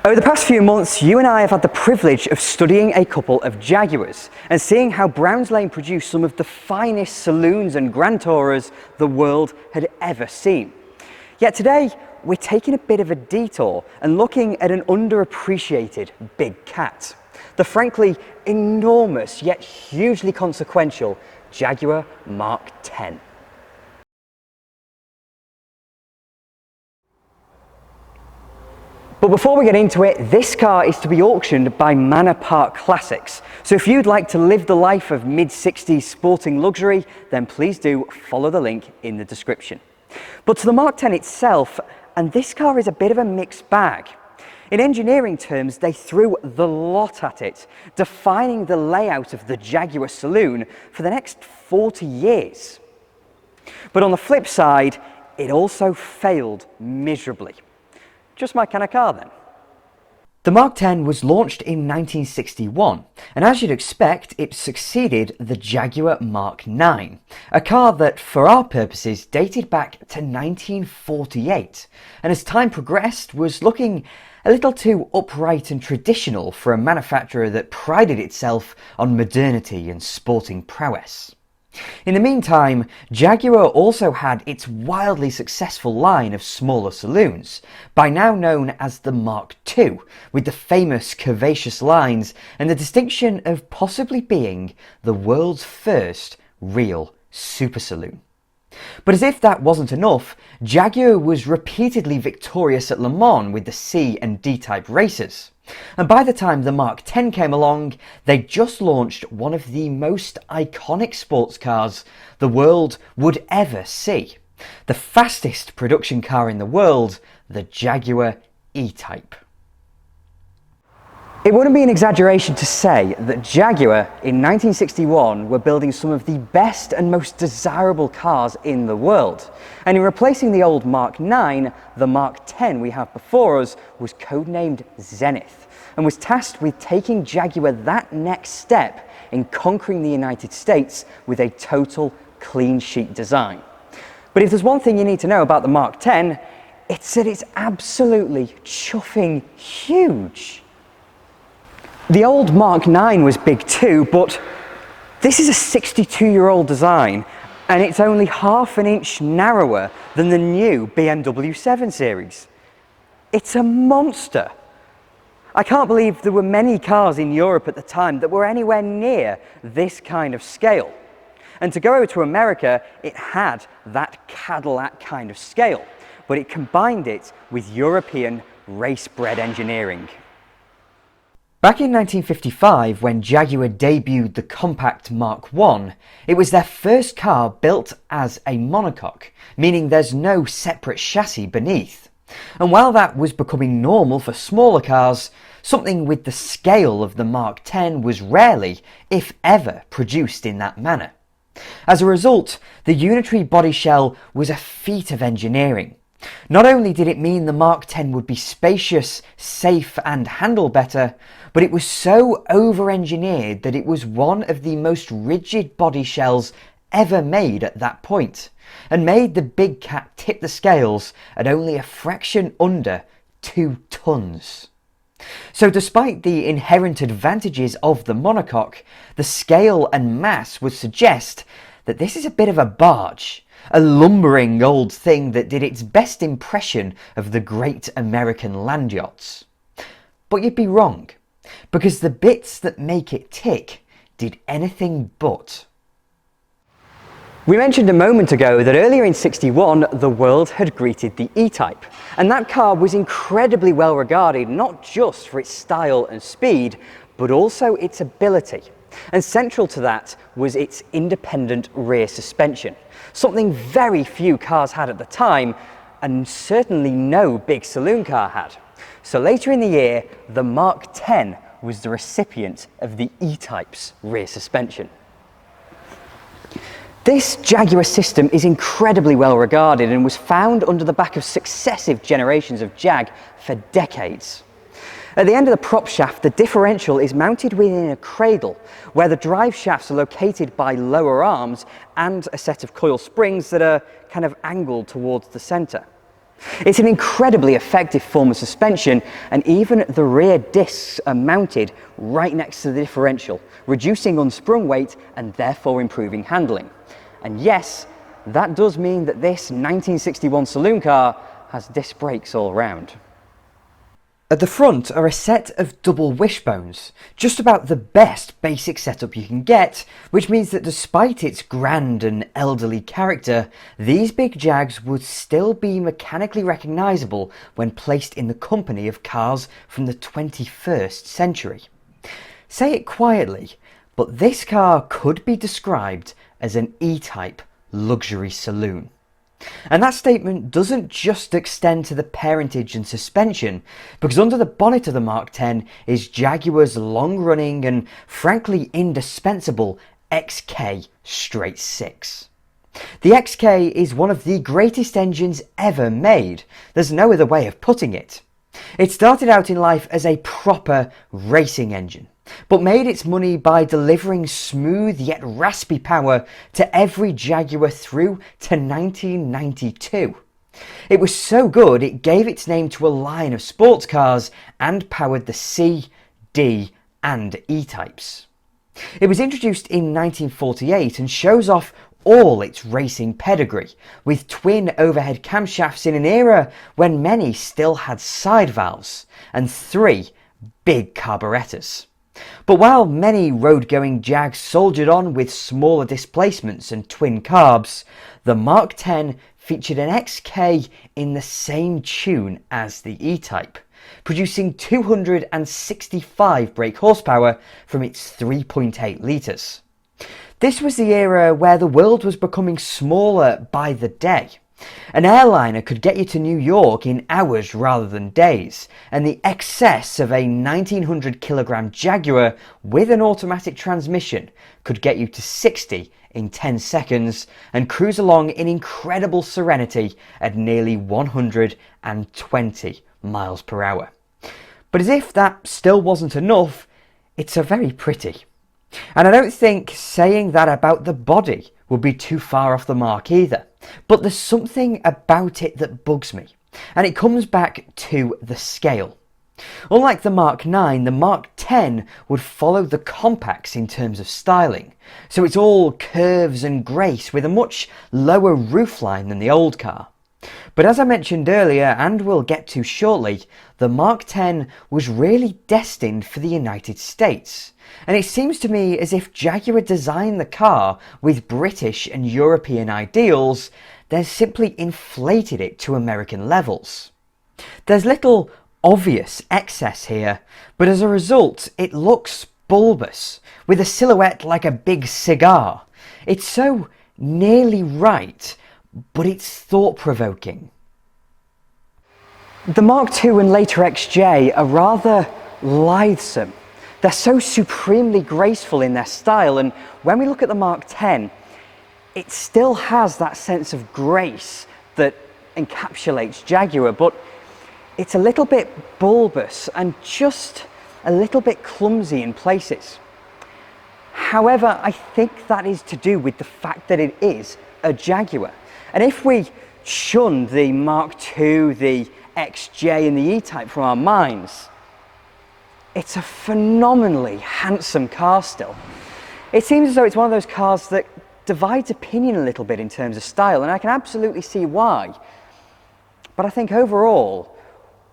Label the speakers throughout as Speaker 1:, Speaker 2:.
Speaker 1: Over the past few months, you and I have had the privilege of studying a couple of Jaguars and seeing how Browns Lane produced some of the finest saloons and Grand Tourers the world had ever seen. Yet today, we're taking a bit of a detour and looking at an underappreciated big cat, the frankly enormous yet hugely consequential Jaguar Mark X. But before we get into it, this car is to be auctioned by Manor Park Classics. So if you'd like to live the life of mid-60s sporting luxury, then please do follow the link in the description. But to the Mark X itself, and this car is a bit of a mixed bag. In engineering terms, they threw the lot at it, defining the layout of the Jaguar saloon for the next 40 years. But on the flip side, it also failed miserably. Just my kind of car then. The Mark X was launched in 1961, and as you'd expect, it succeeded the Jaguar Mark IX, a car that, for our purposes, dated back to 1948, and as time progressed was looking a little too upright and traditional for a manufacturer that prided itself on modernity and sporting prowess. In the meantime, Jaguar also had its wildly successful line of smaller saloons, by now known as the Mark II, with the famous curvaceous lines and the distinction of possibly being the world's first real super saloon. But as if that wasn't enough, Jaguar was repeatedly victorious at Le Mans with the C and D-type races. And by the time the Mark X came along, they'd just launched one of the most iconic sports cars the world would ever see. The fastest production car in the world, the Jaguar E-Type. It wouldn't be an exaggeration to say that Jaguar in 1961 were building some of the best and most desirable cars in the world. And in replacing the old Mark IX, the Mark X we have before us was codenamed Zenith and was tasked with taking Jaguar that next step in conquering the United States with a total clean sheet design. But if there's one thing you need to know about the Mark X, it's that it's absolutely chuffing huge. The old Mark IX was big too, but this is a 62-year-old design and it's only half an inch narrower than the new BMW 7 Series. It's a monster. I can't believe there were many cars in Europe at the time that were anywhere near this kind of scale. And to go over to America, it had that Cadillac kind of scale, but it combined it with European race-bred engineering. Back in 1955, when Jaguar debuted the compact Mark I, it was their first car built as a monocoque, meaning there's no separate chassis beneath. And while that was becoming normal for smaller cars, something with the scale of the Mark X was rarely, if ever, produced in that manner. As a result, the unitary body shell was a feat of engineering. Not only did it mean the Mark X would be spacious, safe and handle better, but it was so over-engineered that it was one of the most rigid body shells ever made at that point, and made the big cat tip the scales at only a fraction under 2 tons. So despite the inherent advantages of the monocoque, the scale and mass would suggest that this is a bit of a barge, a lumbering old thing that did its best impression of the great American land yachts. But you'd be wrong, because the bits that make it tick did anything but. We mentioned a moment ago that earlier in '61 the world had greeted the E-Type, and that car was incredibly well regarded not just for its style and speed, but also its ability. And central to that was its independent rear suspension, something very few cars had at the time, and certainly no big saloon car had. So later in the year, the Mark X was the recipient of the E-Type's rear suspension. This Jaguar system is incredibly well regarded and was found under the back of successive generations of Jag for decades. At the end of the prop shaft, the differential is mounted within a cradle, where the drive shafts are located by lower arms and a set of coil springs that are kind of angled towards the centre. It's an incredibly effective form of suspension, and even the rear discs are mounted right next to the differential, reducing unsprung weight and therefore improving handling. And yes, that does mean that this 1961 saloon car has disc brakes all around. At the front are a set of double wishbones, just about the best basic setup you can get, which means that despite its grand and elderly character, these big Jags would still be mechanically recognisable when placed in the company of cars from the 21st century. Say it quietly, but this car could be described as an E-Type luxury saloon. And that statement doesn't just extend to the parentage and suspension, because under the bonnet of the Mark X is Jaguar's long-running and frankly indispensable XK straight six. The XK is one of the greatest engines ever made. There's no other way of putting it. It started out in life as a proper racing engine, but made its money by delivering smooth yet raspy power to every Jaguar through to 1992. It was so good it gave its name to a line of sports cars and powered the C, D and E-types. It was introduced in 1948 and shows off all its racing pedigree, with twin overhead camshafts in an era when many still had side valves, and 3 big carburetors. But while many road-going Jags soldiered on with smaller displacements and twin carbs, the Mark X featured an XK in the same tune as the E-Type, producing 265 brake horsepower from its 3.8 litres. This was the era where the world was becoming smaller by the day. An airliner could get you to New York in hours rather than days, and the excess of a 1900 kilogram Jaguar with an automatic transmission could get you to 60 in 10 seconds and cruise along in incredible serenity at nearly 120 miles per hour. But as if that still wasn't enough, it's a very pretty. And I don't think saying that about the body would be too far off the mark either. But there's something about it that bugs me, and it comes back to the scale. Unlike the Mark IX, the Mark X would follow the compacts in terms of styling, so it's all curves and grace with a much lower roofline than the old car. But as I mentioned earlier, and we'll get to shortly, the Mark X was really destined for the United States. And it seems to me as if Jaguar designed the car with British and European ideals, then simply inflated it to American levels. There's little obvious excess here, but as a result it looks bulbous, with a silhouette like a big cigar. It's so nearly right, but it's thought-provoking. The Mark II and later XJ are rather lithesome. They're so supremely graceful in their style, and when we look at the Mark X, it still has that sense of grace that encapsulates Jaguar, but it's a little bit bulbous and just a little bit clumsy in places. However, I think that is to do with the fact that it is a Jaguar. And if we shun the Mark II, the XJ and the E-Type from our minds, it's a phenomenally handsome car still. It seems as though it's one of those cars that divides opinion a little bit in terms of style, and I can absolutely see why. But I think overall,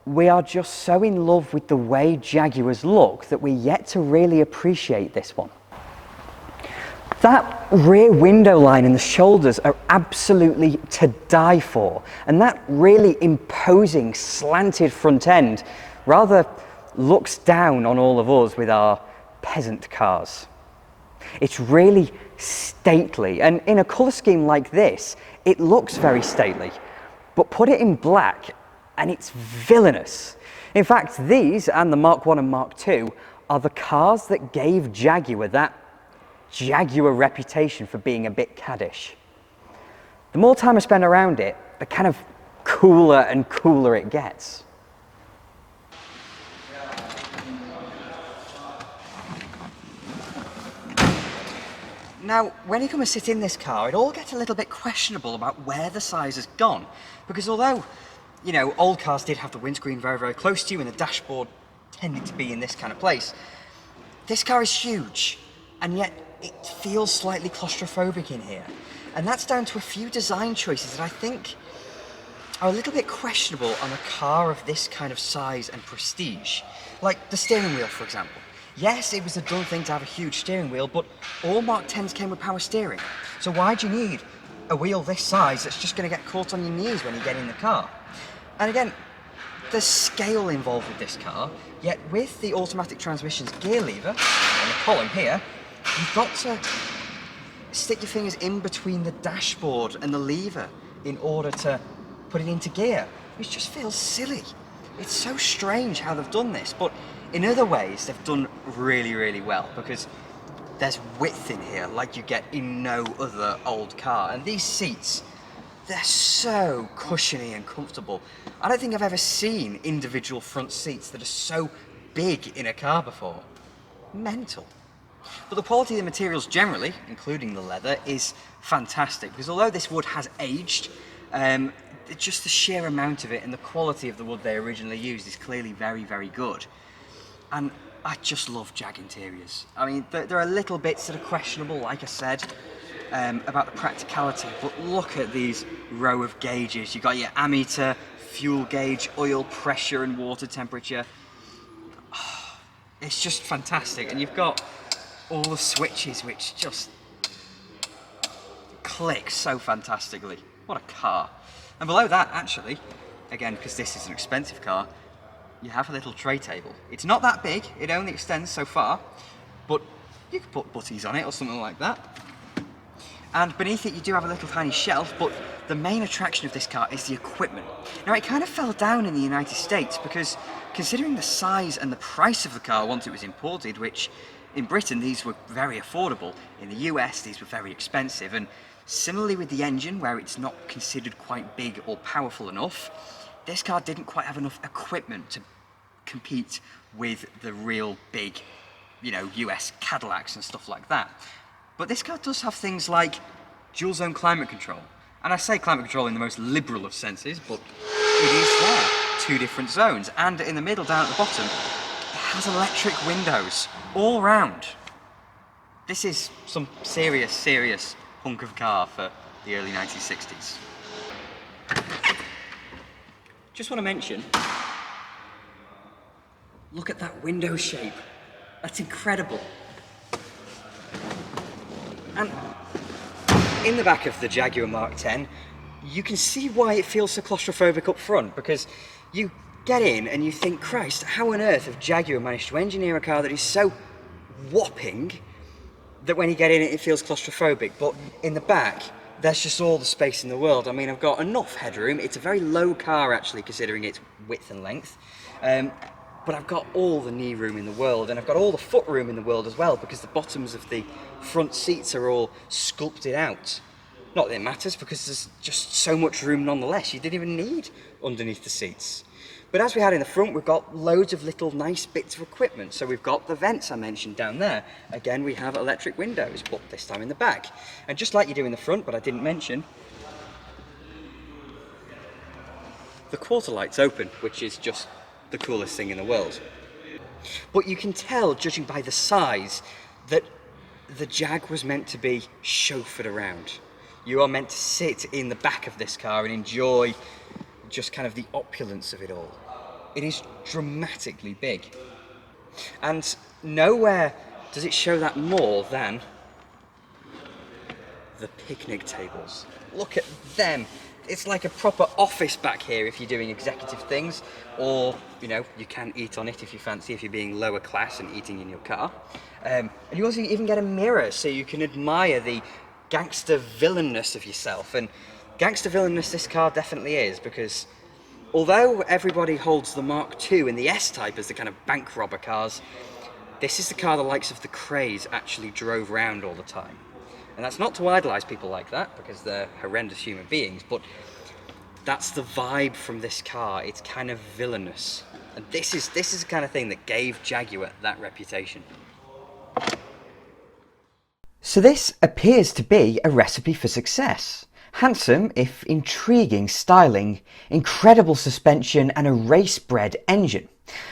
Speaker 1: we are just so in love with the way Jaguars look that we're yet to really appreciate this one. That rear window line and the shoulders are absolutely to die for, and that really imposing slanted front end rather looks down on all of us with our peasant cars. It's really stately, and in a colour scheme like this, it looks very stately, but put it in black and it's villainous. In fact, these and the Mark I and Mark II are the cars that gave Jaguar that Jaguar reputation for being a bit caddish. The more time I spend around it, the kind of cooler and cooler it gets. Now, when you come and sit in this car, it all gets a little bit questionable about where the size has gone, because although you know, old cars did have the windscreen very, very close to you and the dashboard tended to be in this kind of place. This car is huge, and yet it feels slightly claustrophobic in here. And that's down to a few design choices that I think are a little bit questionable on a car of this kind of size and prestige. Like the steering wheel, for example. Yes, it was a done thing to have a huge steering wheel, but all Mark 10s came with power steering. So why do you need a wheel this size that's just going to get caught on your knees when you get in the car? And again, there's scale involved with this car, yet with the automatic transmission's gear lever, and the column here, you've got to stick your fingers in between the dashboard and the lever in order to put it into gear, which just feels silly. It's so strange how they've done this, but in other ways they've done really, really well, because there's width in here like you get in no other old car. And these seats, they're so cushiony and comfortable. I don't think I've ever seen individual front seats that are so big in a car before. Mental. But the quality of the materials generally, including the leather, is fantastic, because although this wood has aged, just the sheer amount of it and the quality of the wood they originally used is clearly very, very good. And I just love Jag interiors. I mean, there are little bits that are questionable, like I said, about the practicality, but look at these row of gauges. You've got your ammeter, fuel gauge, oil pressure and water temperature. Oh, it's just fantastic. And you've got all the switches which just click so fantastically. What a car. And below that, actually, again, because this is an expensive car, you have a little tray table. It's not that big, it only extends so far, but you can put butties on it or something like that. And beneath it you do have a little tiny shelf, but the main attraction of this car is the equipment. Now, it kind of fell down in the United States because, considering the size and the price of the car once it was imported, which in Britain these were very affordable, in the US these were very expensive, and similarly with the engine, where it's not considered quite big or powerful enough, this car didn't quite have enough equipment to compete with the real big, you know, US Cadillacs and stuff like that. But this car does have things like dual zone climate control. And I say climate control in the most liberal of senses, but it is there. 2 different zones. And in the middle, down at the bottom, it has electric windows all round. This is some serious, serious hunk of car for the early 1960s. Just want to mention, look at that window shape. That's incredible. And in the back of the Jaguar Mark 10, you can see why it feels so claustrophobic up front, because you get in and you think, Christ, how on earth have Jaguar managed to engineer a car that is so whopping that when you get in it, it feels claustrophobic? But in the back, there's just all the space in the world. I mean, I've got enough headroom. It's a very low car, actually, considering its width and length. But I've got all the knee room in the world, and I've got all the foot room in the world as well, because the bottoms of the front seats are all sculpted out. Not that it matters, because there's just so much room nonetheless. You didn't even need underneath the seats. But as we had in the front, we've got loads of little nice bits of equipment. So we've got the vents I mentioned down there. Again, we have electric windows, but this time in the back. And just like you do in the front, but I didn't mention, the quarter light's open, which is just the coolest thing in the world. But you can tell, judging by the size, that the Jag was meant to be chauffeured around. You are meant to sit in the back of this car and enjoy just kind of the opulence of it all. It is dramatically big. And nowhere does it show that more than the picnic tables. Look at them. It's like a proper office back here if you're doing executive things, or, you know, you can eat on it if you fancy, if you're being lower class and eating in your car. And you also even get a mirror so you can admire the gangster villainness of yourself. And gangster villainness this car definitely is, because although everybody holds the Mark II and the S-Type as the kind of bank robber cars, this is the car the likes of the Krays actually drove around all the time. And that's not to idolise people like that, because they're horrendous human beings, but that's the vibe from this car. It's kind of villainous. And this is the kind of thing that gave Jaguar that reputation. So this appears to be a recipe for success. Handsome, if intriguing styling, incredible suspension and a race-bred engine.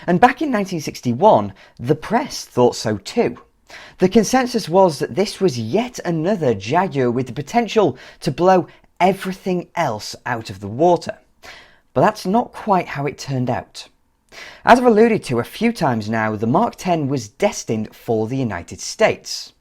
Speaker 1: And back in 1961, the press thought so too. The consensus was that this was yet another Jaguar with the potential to blow everything else out of the water. But that's not quite how it turned out. As I've alluded to a few times now, the Mark X was destined for the United States.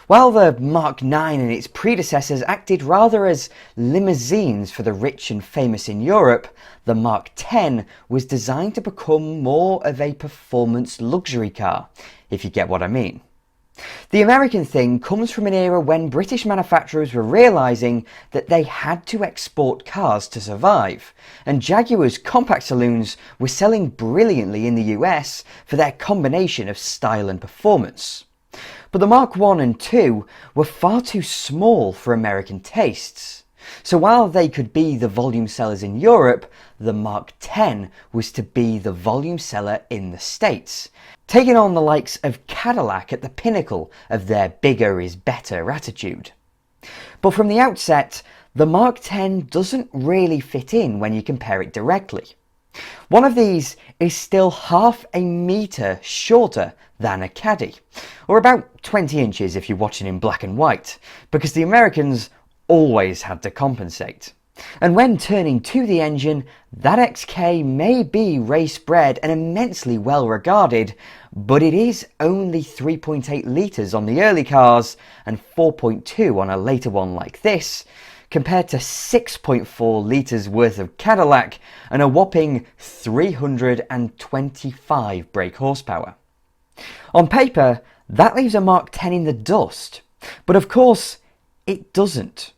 Speaker 1: While the Mark IX and its predecessors acted rather as limousines for the rich and famous in Europe, the Mark X was designed to become more of a performance luxury car, if you get what I mean. The American thing comes from an era when British manufacturers were realising that they had to export cars to survive, and Jaguar's compact saloons were selling brilliantly in the US for their combination of style and performance. But the Mark I and II were far too small for American tastes. So while they could be the volume sellers in Europe, the Mark X was to be the volume seller in the States, taking on the likes of Cadillac at the pinnacle of their bigger is better attitude. But from the outset, the Mark X doesn't really fit in when you compare it directly. One of these is still half a metre shorter than a Caddy, or about 20 inches if you're watching in black and white, because the Americans always had to compensate. And when turning to the engine, that XK may be race-bred and immensely well regarded, but it is only 3.8 litres on the early cars and 4.2 on a later one like this, compared to 6.4 litres worth of Cadillac and a whopping 325 brake horsepower. On paper, that leaves a Mark X in the dust, but of course it doesn't.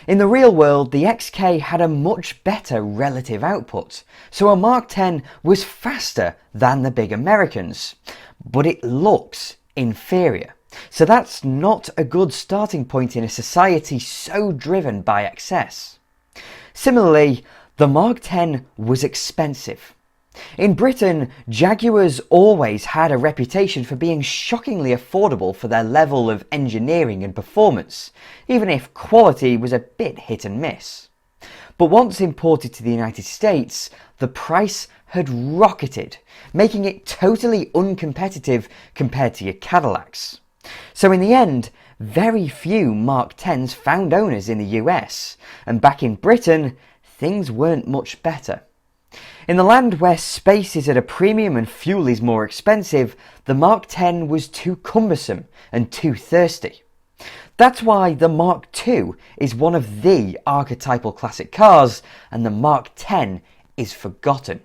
Speaker 1: In the real world, the XK had a much better relative output, so a Mark X was faster than the big Americans, but it looks inferior. So that's not a good starting point in a society so driven by excess. Similarly, the Mark X was expensive. In Britain, Jaguars always had a reputation for being shockingly affordable for their level of engineering and performance, even if quality was a bit hit and miss. But once imported to the United States, the price had rocketed, making it totally uncompetitive compared to your Cadillacs. So in the end, very few Mark Xs found owners in the US, and back in Britain, things weren't much better. In the land where space is at a premium and fuel is more expensive, the Mark X was too cumbersome and too thirsty. That's why the Mark II is one of the archetypal classic cars, and the Mark X is forgotten.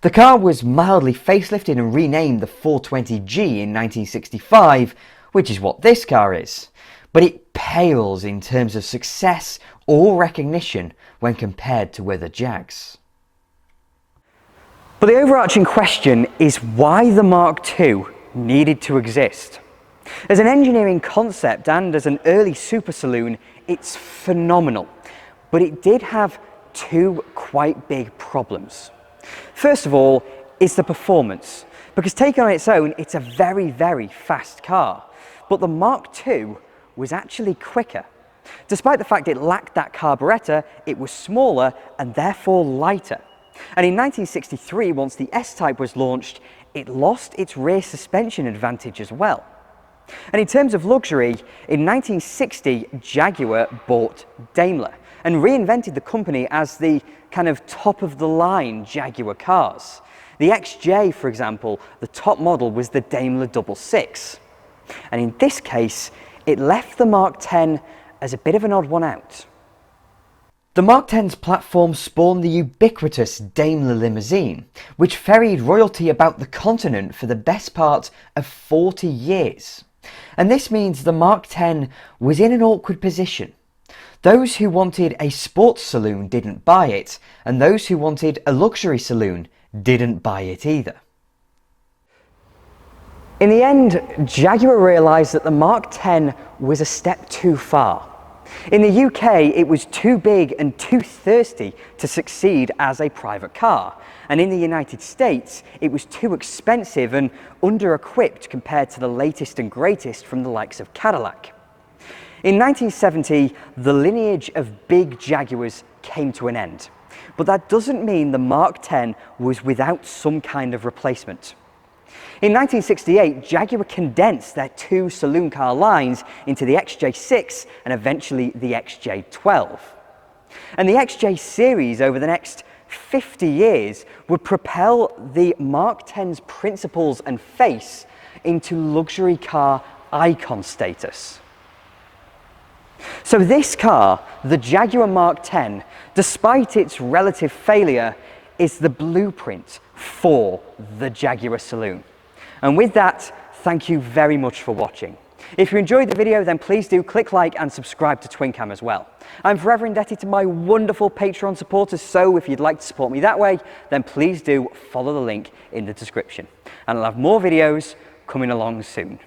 Speaker 1: The car was mildly facelifted and renamed the 420G in 1965, which is what this car is, but it pales in terms of success or recognition when compared to other Jags. But the overarching question is why the Mark II needed to exist. As an engineering concept and as an early super saloon, it's phenomenal, but it did have two quite big problems. First of all is the performance, because taken on its own, it's a very, very fast car, but the Mark II was actually quicker. Despite the fact it lacked that carburettor, it was smaller and therefore lighter. And in 1963, once the S-Type was launched, it lost its rear suspension advantage as well. And in terms of luxury, in 1960, Jaguar bought Daimler and reinvented the company as the kind of top-of-the-line Jaguar cars. The XJ, for example, the top model was the Daimler 66. And in this case, it left the Mark X as a bit of an odd one out. The Mark X's platform spawned the ubiquitous Daimler limousine, which ferried royalty about the continent for the best part of 40 years. And this means the Mark X was in an awkward position. Those who wanted a sports saloon didn't buy it, and those who wanted a luxury saloon didn't buy it either. In the end, Jaguar realised that the Mark X was a step too far. In the UK, it was too big and too thirsty to succeed as a private car, and in the United States, it was too expensive and under-equipped compared to the latest and greatest from the likes of Cadillac. In 1970, the lineage of big Jaguars came to an end. But that doesn't mean the Mark X was without some kind of replacement. In 1968, Jaguar condensed their two saloon car lines into the XJ6 and eventually the XJ12. And the XJ series over the next 50 years would propel the Mark X's principles and face into luxury car icon status. So this car, the Jaguar Mark X, despite its relative failure, is the blueprint for the Jaguar Saloon. And with that, thank you very much for watching. If you enjoyed the video, then please do click like and subscribe to TwinCam as well. I'm forever indebted to my wonderful Patreon supporters, so if you'd like to support me that way, then please do follow the link in the description. And I'll have more videos coming along soon.